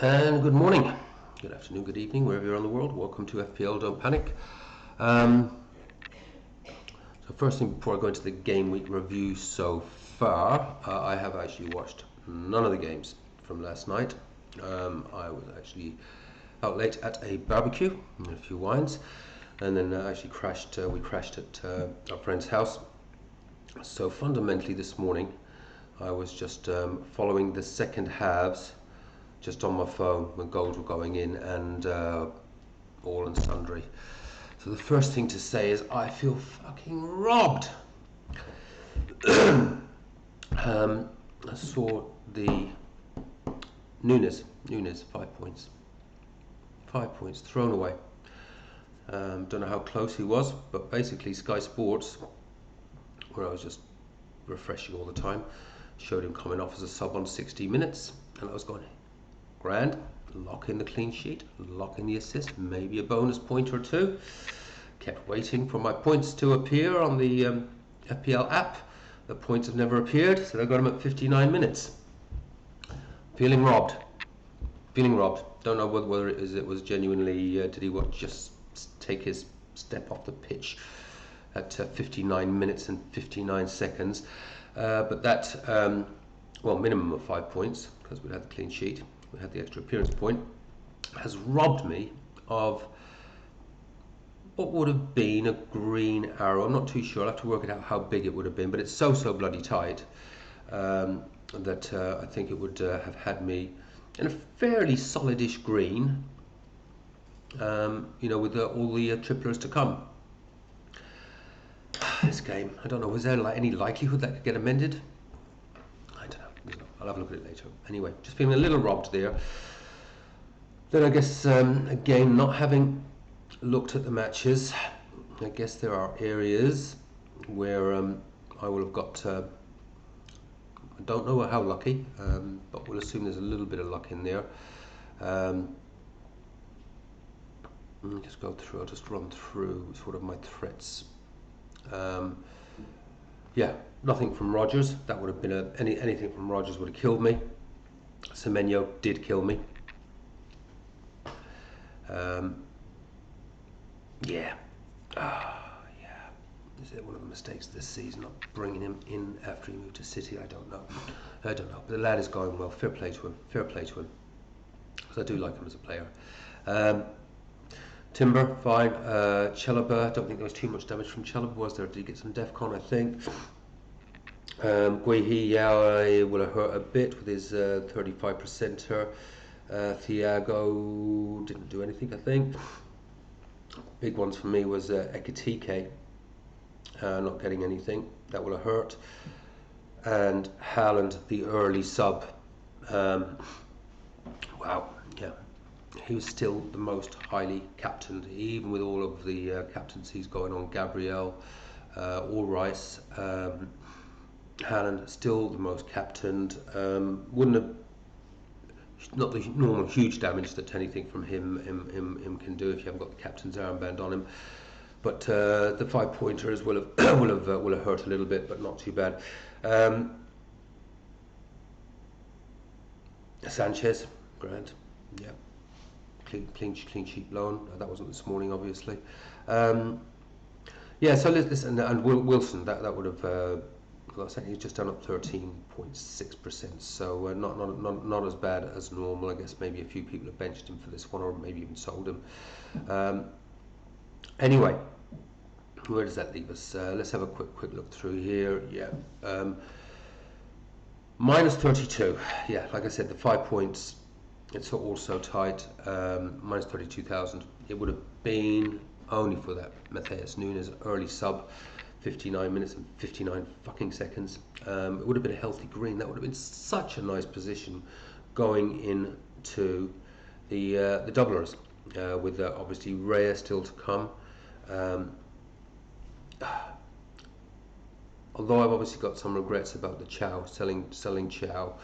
And good morning, good afternoon, good evening, wherever you're on the world. Welcome to FPL, don't panic. So first thing before I go into the game week review so far, I have actually watched none of the games from last night. I was actually out late at a barbecue and a few wines, and then actually we crashed at our friend's house. So fundamentally this morning I was just following the second halves just on my phone when goals were going in and all and sundry. So the first thing to say is I feel fucking robbed. I saw the Nunes 5 points. 5 points thrown away. Don't know how close he was, but basically Sky Sports, where I was just refreshing all the time, showed him coming off as a sub on 60 minutes, and I was going, grand, lock in the clean sheet, lock in the assist, maybe a bonus point or two. Kept waiting for my points to appear on the FPL app. The points have never appeared, so I got him at 59 minutes. Feeling robbed. Don't know whether it was genuinely, did he just take his step off the pitch at 59 minutes and 59 seconds. But that, well, minimum of 5 points, because we had the clean sheet. We had the extra appearance point, has robbed me of what would have been a green arrow. I'm not too sure. I'll have to work it out how big it would have been, but it's so bloody tight that I think it would have had me in a fairly solidish green, you know, with all the triplers to come. This game, I don't know, was there any likelihood that could get amended? I don't know. I'll have a look at it later. Anyway, just feeling a little robbed there. Then I guess, again, not having looked at the matches, I guess there are areas where I will have got, I don't know how lucky, but we'll assume there's a little bit of luck in there. Let me just go through, I'll just run through sort of my threats. Yeah, nothing from Rodgers. That would have been anything from Rodgers would have killed me. Semenyo did kill me. Yeah. Yeah. Is it one of the mistakes this season, not bringing him in after he moved to City? I don't know. But the lad is going well. Fair play to him. Because I do like him as a player. Timber, fine. Chalobah, I don't think there was too much damage from Chalobah, was there? Did he get some DEFCON, I think? Guehi, yeah, will have hurt a bit with his 35%er. Thiago didn't do anything, I think. Big ones for me was Ekitike, not getting anything. That will have hurt. And Haaland, the early sub. Wow, yeah. He was still the most highly captained, even with all of the captaincies going on. Gabriel or Rice, Haaland still the most captained. Wouldn't have, not the normal huge damage that anything from him can do if you haven't got the captain's armband on him. But the 5 pointers will have will have hurt a little bit, but not too bad. Sanchez, grand, yeah. Clean sheet blown. That wasn't this morning, obviously. Yeah, so listen, and Wilson, that would have. He's just done up 13.6%, so not as bad as normal. I guess maybe a few people have benched him for this one, or maybe even sold him. Anyway, where does that leave us? Let's have a quick look through here. Yeah, minus 32. Yeah, like I said, the 5 points. It's all so tight. Minus 32,000. It would have been only for that Matheus Nunes early sub, 59 minutes and 59 fucking seconds. It would have been a healthy green. That would have been such a nice position going into the doublers, with obviously Raya still to come. Although I've obviously got some regrets about the Chow selling Chow,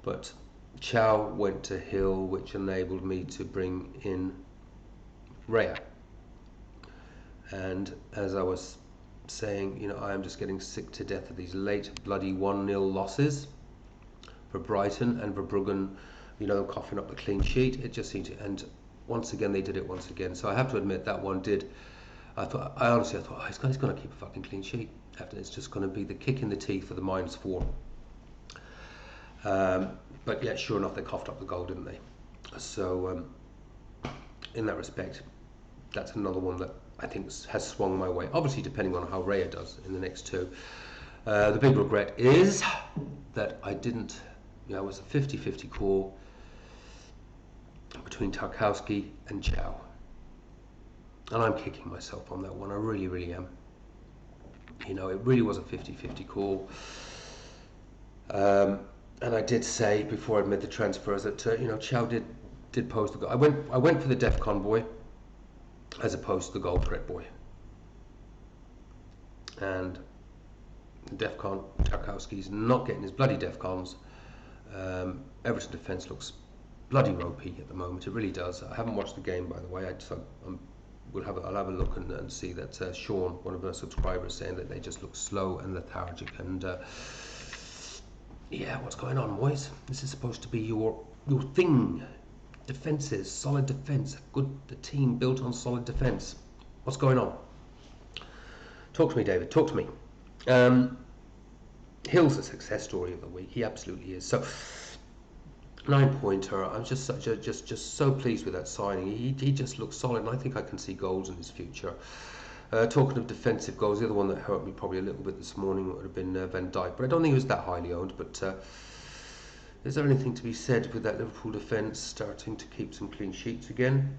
but Chow went to Hill, which enabled me to bring in Raya. And as I was saying, you know, I am just getting sick to death of these late bloody 1-0 losses for Brighton and Verbruggen you know, coughing up the clean sheet. It just seemed to, and once again they did it once again. So I have to admit that one did. I honestly thought, oh, he's going to keep a fucking clean sheet. After it's just going to be the kick in the teeth for the -4. But yeah, sure enough, they coughed up the goal, didn't they? So in that respect, that's another one that I think has swung my way. Obviously, depending on how Raya does in the next two. The big regret is that I didn't. You know, it was a 50-50 call between Tarkowski and Chow, and I'm kicking myself on that one. I really, really am. You know, it really was a 50-50 call. And I did say before I made the transfers that you know, Chow did pose the goal. I went for the DEFCON boy as opposed to the goal threat boy. And DEFCON Tarkowski's not getting his bloody DEFCONs. Everton defence looks bloody ropey at the moment. It really does. I haven't watched the game, by the way. I'll have a look and see that Sean, one of our subscribers, saying that they just look slow and lethargic. And yeah, what's going on, boys? This is supposed to be your thing. Defences, solid defence. The team built on solid defence. What's going on? Talk to me, David. Talk to me. Hill's a success story of the week. He absolutely is. So 9-pointer. I'm just so pleased with that signing. He just looks solid, and I think I can see goals in his future. Talking of defensive goals, the other one that hurt me probably a little bit this morning would have been Van Dijk, but I don't think he was that highly owned. But is there anything to be said with that Liverpool defence starting to keep some clean sheets again?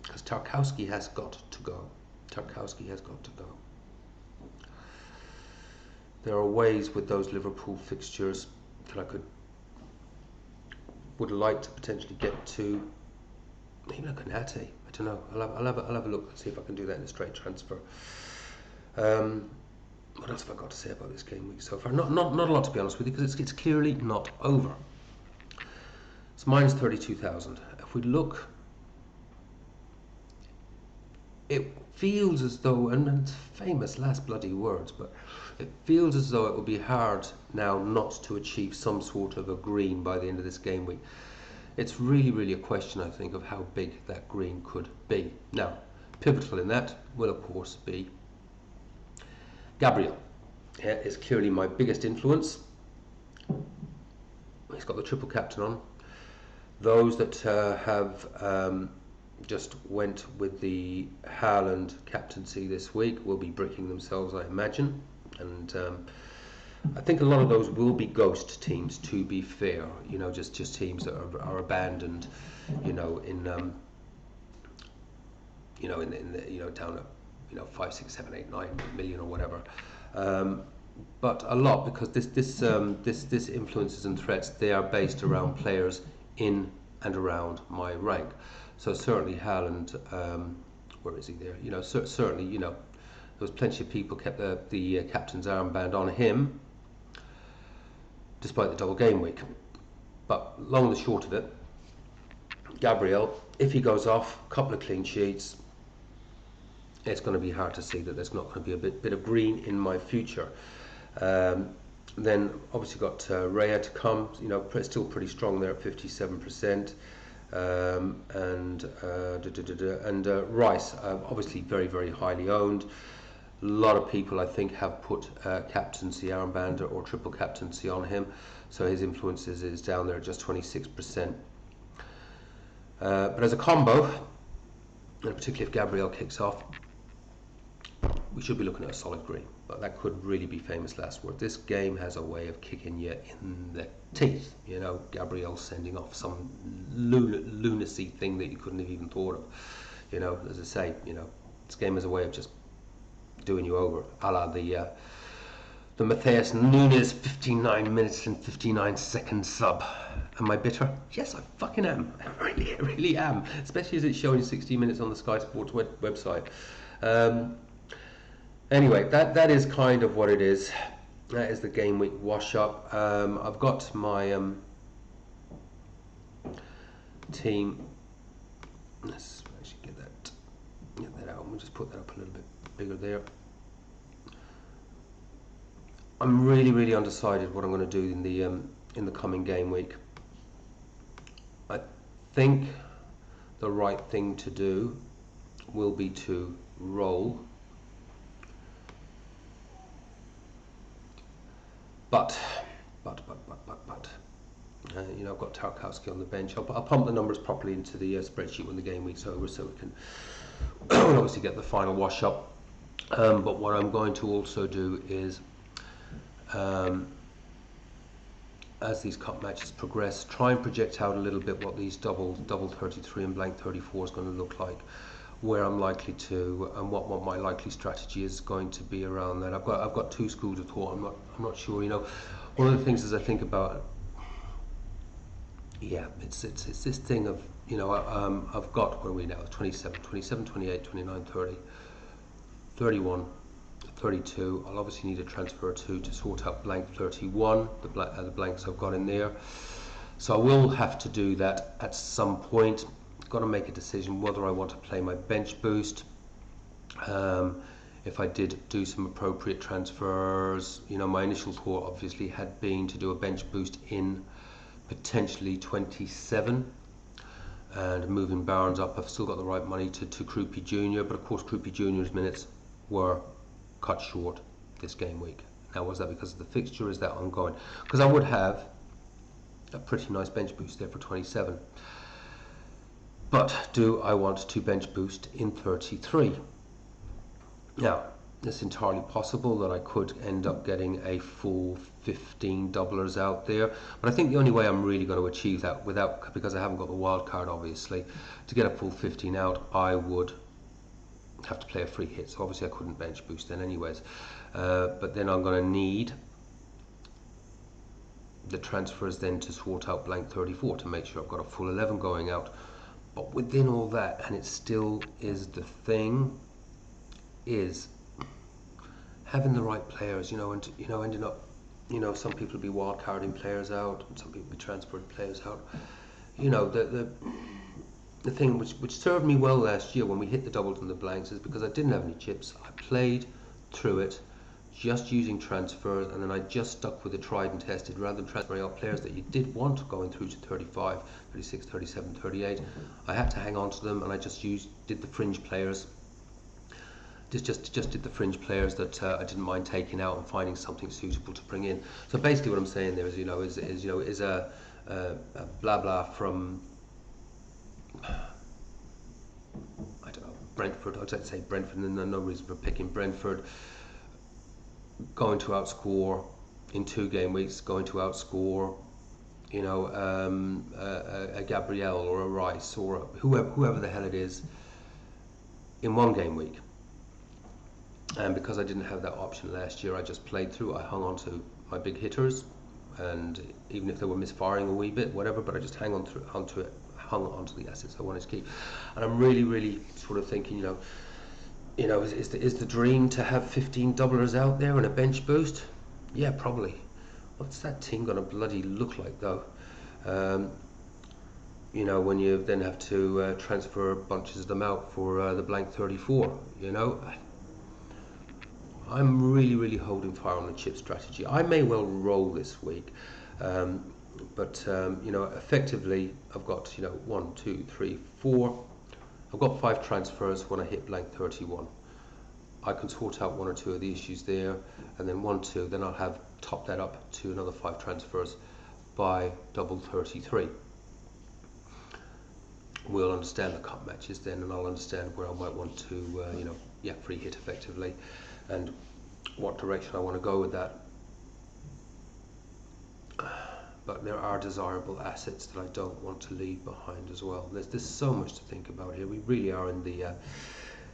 Because Tarkowski has got to go. Tarkowski has got to go. There are ways with those Liverpool fixtures that I would like to potentially get to. Maybe look at Nate. I don't know. I'll have a look and see if I can do that in a straight transfer. What else have I got to say about this game week so far? Not a lot, to be honest with you, because it's clearly not over. It's minus 32,000. If we look, it feels as though, and it's famous last bloody words, but it feels as though it will be hard now not to achieve some sort of a green by the end of this game week. It's really, really a question, I think, of how big that green could be. Now, pivotal in that will, of course, be Gabriel. He is clearly my biggest influence. He's got the triple captain on. Those that have just went with the Haaland captaincy this week will be bricking themselves, I imagine. And I think a lot of those will be ghost teams, to be fair. You know, just teams that are abandoned. You know, in the down at 5, 6, 7, 8, 9 million or whatever. But a lot, because this influences and threats, they are based around players in and around my rank. So certainly Haaland, where is he there? You know, certainly, you know, there was plenty of people kept the captain's armband on him, despite the double game week. But long and the short of it, Gabriel, if he goes off, a couple of clean sheets, it's going to be hard to see that there's not going to be a bit of green in my future. Then obviously got Raya to come, you know, still pretty strong there at 57%. And Rice, obviously very, very highly owned. A lot of people, I think, have put captaincy armband or triple captaincy on him, so his influence is down there at just 26%. But as a combo, and particularly if Gabriel kicks off, we should be looking at a solid green. But that could really be famous last word. This game has a way of kicking you in the teeth. You know, Gabriel sending off some lunacy thing that you couldn't have even thought of. You know, as I say, you know, this game has a way of just doing you over, a la the Matheus Nunes 59 minutes and 59 seconds sub. Am I bitter? Yes, I fucking am. I really am. Especially as it's showing 60 minutes on the Sky Sports website. Anyway, that is kind of what it is. That is the game week wash up. I've got my team. Let's actually get that out. We'll just put that up a little bit bigger there. I'm really undecided what I'm going to do in the coming game week. think the right thing to do will be to roll, but you know, I've got Tarkowski on the bench. I'll pump the numbers properly into the spreadsheet when the game week's over, so we can obviously get the final wash up. But what I'm going to also do is, as these cup matches progress, try and project out a little bit what these double 33 and blank 34 is going to look like, where I'm likely to, and what my likely strategy is going to be around that. I've got two schools of thought. I'm not sure. You know, one of the things as I think about, yeah, it's this thing of, you know, I've got, what are we now, 27, 28, 29, 30, 31, 32. I'll obviously need a transfer to sort out blank 31, the blanks I've got in there. So I will have to do that at some point. Got to make a decision whether I want to play my bench boost. If I did do some appropriate transfers, you know, my initial thought obviously had been to do a bench boost in potentially 27 and moving Barnes up. I've still got the right money to Krupi Jr., but of course Krupi Jr.'s minutes were cut short this game week. Now, was that because of the fixture? Is that ongoing? Because I would have a pretty nice bench boost there for 27. But do I want to bench boost in 33? Now, it's entirely possible that I could end up getting a full 15 doublers out there, but I think the only way I'm really going to achieve that, because I haven't got the wild card obviously, to get a full 15 out, I would have to play a free hit. So obviously I couldn't bench boost then anyways, but then I'm going to need the transfers then to sort out blank 34 to make sure I've got a full 11 going out. But within all that, and it still is the thing, is having the right players, you know, and you know, ending up, you know, some people will be wild carding players out, and some people will be transferring players out. You know, the thing which served me well last year when we hit the doubles and the blanks is because I didn't have any chips. I played through it just using transfers, and then I just stuck with the tried and tested rather than transferring out players that you did want going through to 35, 36, 37, 38. I had to hang on to them, and I just did the fringe players. Just did the fringe players that I didn't mind taking out and finding something suitable to bring in. So basically, what I'm saying there is, you know, is a blah blah from, I don't know, Brentford. I'd say Brentford, and there's no reason for picking Brentford. Going to outscore in 2 game weeks, going to outscore, you know, a Gabriel or a Rice or whoever the hell it is in 1 game week. And because I didn't have that option last year, I just played through. I hung on to my big hitters, and even if they were misfiring a wee bit, whatever, but I just hung onto the assets I wanted to keep. And I'm really sort of thinking, you know, is the dream to have 15 doublers out there and a bench boost? Yeah, probably. What's that team gonna bloody look like though? You know, when you then have to transfer bunches of them out for the blank 34, you know. I'm really holding fire on the chip strategy. I may well roll this week, but you know, effectively I've got, you know, 1, 2, 3, 4. I've got 5 transfers when I hit blank 31. I can sort out 1 or 2 of the issues there, and then 1, 2. Then I'll have topped that up to another 5 transfers by double 33. We'll understand the cup matches then, and I'll understand where I might want to, you know, yeah, free hit effectively, and what direction I want to go with that. But there are desirable assets that I don't want to leave behind as well. There's so much to think about here. We really are in the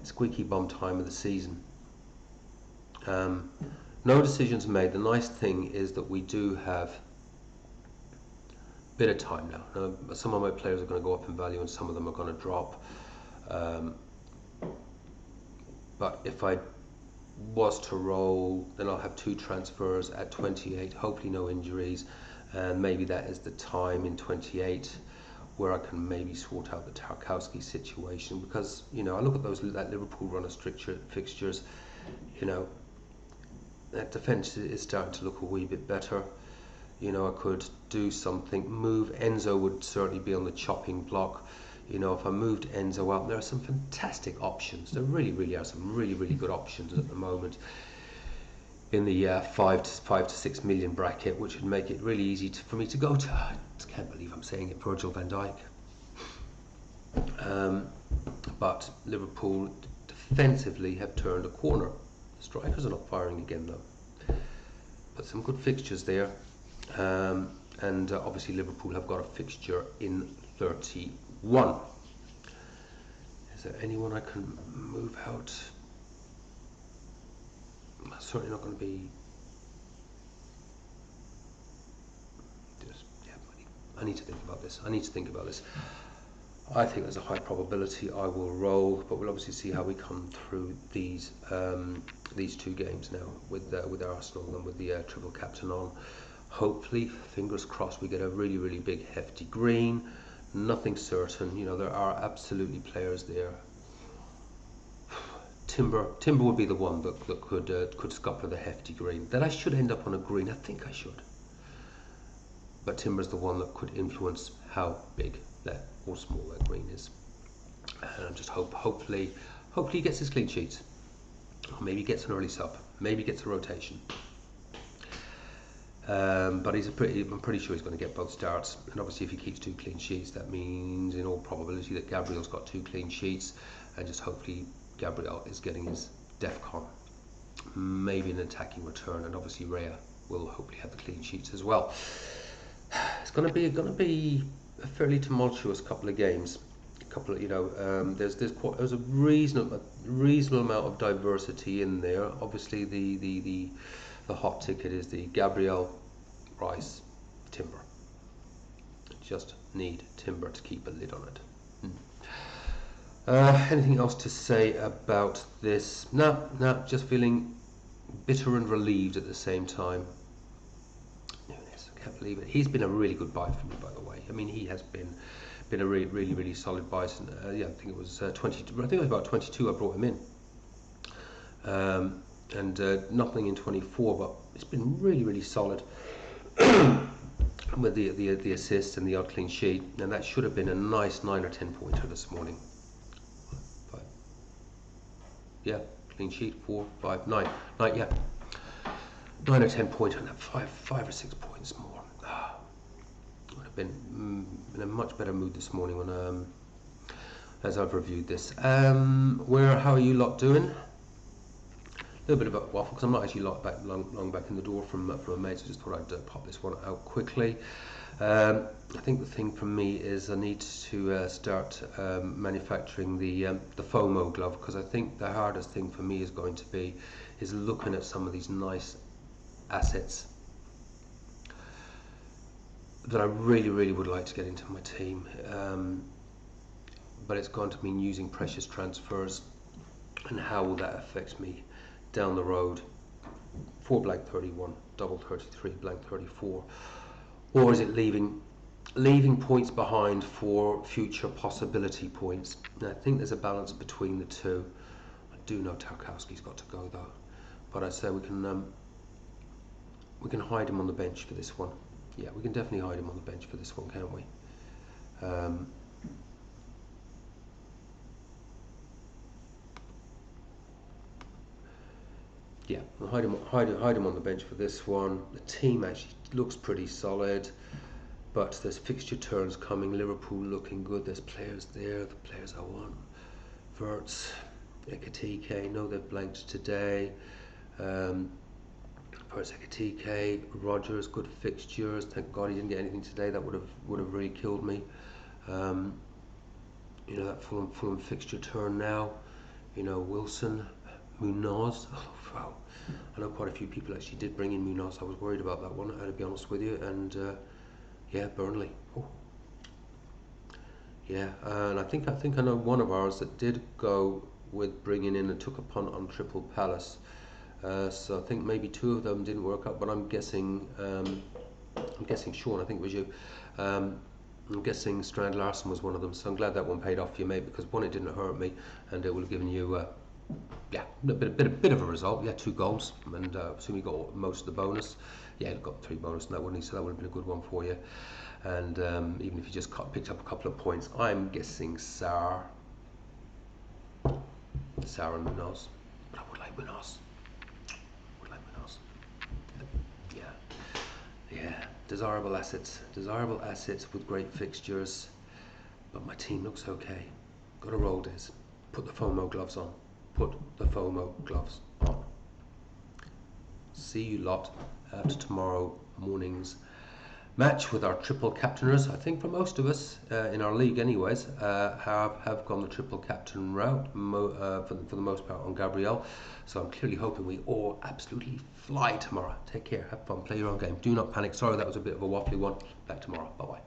squeaky bum time of the season. No decisions made. The nice thing is that we do have a bit of time now. Some of my players are going to go up in value and some of them are going to drop. But if I was to roll, then I'll have 2 transfers at 28, hopefully no injuries, and maybe that is the time in 28 where I can maybe sort out the Tarkowski situation, because, you know, I look at that Liverpool run of fixtures, you know, that defence is starting to look a wee bit better. You know, I could do something, move Enzo would certainly be on the chopping block. You know, if I moved Enzo out, there are some fantastic options. There really are some really good options at the moment in the 5 to 6 million bracket, which would make it really easy for me to go to. I can't believe I'm saying it, Virgil van Dijk. But Liverpool defensively have turned a corner. The strikers are not firing again though. But some good fixtures there. And obviously Liverpool have got a fixture in 31. Is there anyone I can move out? That's certainly not going to be. I need to think about this. I think there's a high probability I will roll, but we'll obviously see how we come through these two games now with Arsenal and with the triple captain on. Hopefully, fingers crossed, we get a really big hefty green. Nothing certain. You know, there are absolutely players there. Timber would be the one that could scupper the hefty green. That I should end up on a green. I think I should. But Timber's the one that could influence how big that or small that green is. And I just hopefully he gets his clean sheets. Or maybe he gets an early sub. Maybe he gets a rotation. But I'm pretty sure he's going to get both starts. And obviously if he keeps 2 clean sheets, that means in all probability that Gabriel's got 2 clean sheets. And just hopefully Gabriel is getting his DEFCON. Maybe an attacking return. And obviously Raya will hopefully have the clean sheets as well. It's going to be a fairly tumultuous couple of games. There's a reasonable amount of diversity in there. Obviously the hot ticket is the Gabriel, Rice, Timber. Just need Timber to keep a lid on it. Anything else to say about this? No, just feeling bitter and relieved at the same time. I can't believe it. He's been a really good buy for me, by the way. I mean, he has been a really solid buy. Yeah, I think it was 22. I think it was about 22. I brought him in, and nothing in 24, but it's been really solid with the assist and the odd clean sheet, and that should have been a nice 9 or 10 pointer this morning. But yeah, clean sheet 4, 5, 9, yeah. 9 or 10 points and 5 or 6 points more. Would have been in a much better mood this morning when as I've reviewed this. How are you lot doing? A little bit of a waffle because I'm not actually long back in the door from a mate, so just thought I'd pop this one out quickly. I think the thing for me is I need to start manufacturing the FOMO glove, because I think the hardest thing for me is going to be looking at some of these nice assets that I really would like to get into my team, but it's going to mean using precious transfers, and how will that affect me down the road for blank 31, double 33, blank 34, or is it leaving points behind for future possibility points? And I think there's a balance between the two. I do know Tarkowski's got to go though, but I'd say we can hide him on the bench for this one. Yeah, we can definitely hide him on the bench for this one, can't we? Yeah, we'll hide him on the bench for this one. The team actually looks pretty solid, but there's fixture turns coming. Liverpool looking good. There's players there. The players I want: Verts, Ekatike. No, they've blanked today. Ekatike, Rogers, good fixtures. Thank God he didn't get anything today. That would have really killed me. You know, that Fulham fixture turn now. You know, Wilson, Munoz. Oh, wow. I know quite a few people actually did bring in Munoz. I was worried about that one, I had to be honest with you. And yeah, Burnley. Oh. Yeah, and I think I know one of ours that did go with bringing in and took a punt on Triple Palace. So I think maybe 2 of them didn't work out, but I'm guessing Sean, I think it was you. I'm guessing Strand Larson was one of them. So I'm glad that one paid off for you, mate, because one, it didn't hurt me, and it would have given you yeah, a bit of a result. Yeah, 2 goals, and assume you got most of the bonus. Yeah, he'd got 3 bonus on that, wouldn't he? So that would have been a good one for you. And even if you just picked up a couple of points, I'm guessing Sarr and Munoz. But I would like Munoz. Yeah, desirable assets with great fixtures, but my team looks okay. Got to roll this. Put the FOMO gloves on. See you lot after tomorrow morning's match with our triple captainers. I think for most of us in our league anyways have gone the triple captain route for the most part on Gabriel, so I'm clearly hoping we all absolutely fly tomorrow. Take care, have fun, play your own game, do not panic. Sorry that was a bit of a waffly one. Back tomorrow, bye bye.